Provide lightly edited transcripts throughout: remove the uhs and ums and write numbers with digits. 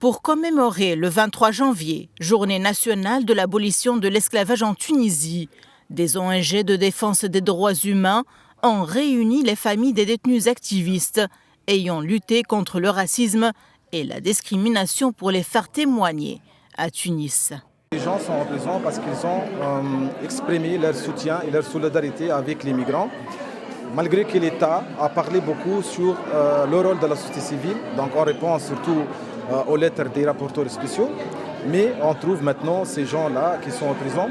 Pour commémorer le 23 janvier, journée nationale de l'abolition de l'esclavage en Tunisie, des ONG de défense des droits humains ont réuni les familles des détenus activistes ayant lutté contre le racisme et la discrimination pour les faire témoigner à Tunis. Les gens sont présents parce qu'ils ont exprimé leur soutien et leur solidarité avec les migrants. Malgré que l'État a parlé beaucoup sur le rôle de la société civile, donc on répond surtout aux lettres des rapporteurs spéciaux, mais on trouve maintenant ces gens-là qui sont en prison,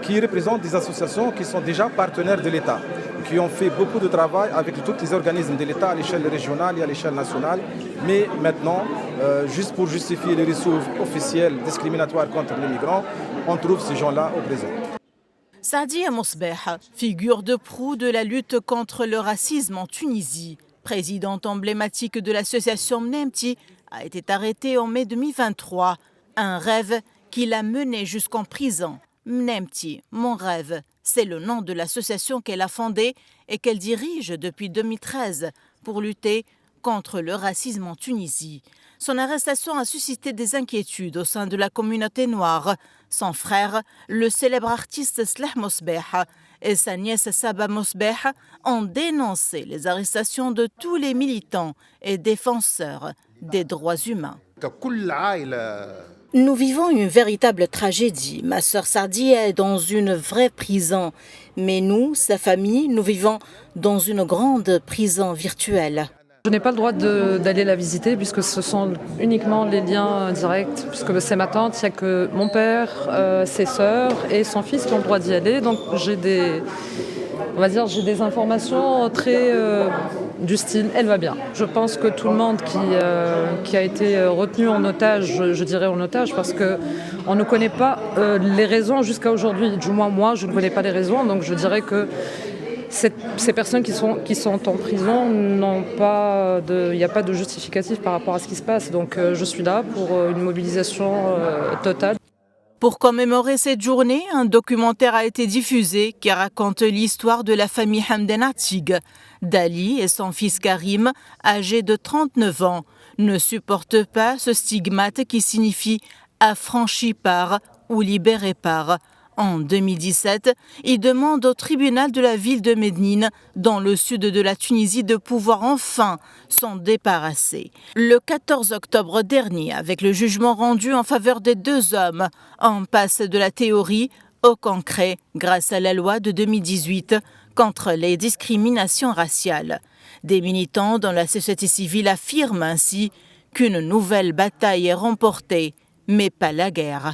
qui représentent des associations qui sont déjà partenaires de l'État, qui ont fait beaucoup de travail avec tous les organismes de l'État à l'échelle régionale et à l'échelle nationale, mais maintenant, juste pour justifier les ressources officielles discriminatoires contre les migrants, on trouve ces gens-là au présent. Sadia Mosbeh, figure de proue de la lutte contre le racisme en Tunisie, présidente emblématique de l'association Mnemti, a été arrêtée en mai 2023. Un rêve qui l'a menée jusqu'en prison. Mnemti, mon rêve, c'est le nom de l'association qu'elle a fondée et qu'elle dirige depuis 2013 pour lutter contre le racisme en Tunisie. Son arrestation a suscité des inquiétudes au sein de la communauté noire. Son frère, le célèbre artiste Slah Mosbeh, et sa nièce Saba Mosbeh ont dénoncé les arrestations de tous les militants et défenseurs des droits humains. Nous vivons une véritable tragédie. Ma sœur Sadia est dans une vraie prison. Mais nous, sa famille, nous vivons dans une grande prison virtuelle. Je n'ai pas le droit d'aller la visiter puisque ce sont uniquement les liens directs. Puisque c'est ma tante, il n'y a que mon père, ses sœurs et son fils qui ont le droit d'y aller. Donc j'ai des informations très du style, elle va bien. Je pense que tout le monde qui a été retenu en otage, je dirais en otage, parce qu'on ne connaît pas les raisons jusqu'à aujourd'hui. Du moins moi, je ne connais pas les raisons, donc je dirais que ces personnes qui sont en prison, il n'y a pas de justificatif par rapport à ce qui se passe. Donc je suis là pour une mobilisation totale. Pour commémorer cette journée, un documentaire a été diffusé qui raconte l'histoire de la famille Hamden Atig. Dali et son fils Karim, âgé de 39 ans, ne supportent pas ce stigmate qui signifie « affranchi par » ou « libéré par ». En 2017, il demande au tribunal de la ville de Médine, dans le sud de la Tunisie, de pouvoir enfin s'en débarrasser. Le 14 octobre dernier, avec le jugement rendu en faveur des deux hommes, on passe de la théorie au concret grâce à la loi de 2018 contre les discriminations raciales. Des militants dans la société civile affirment ainsi qu'une nouvelle bataille est remportée, mais pas la guerre.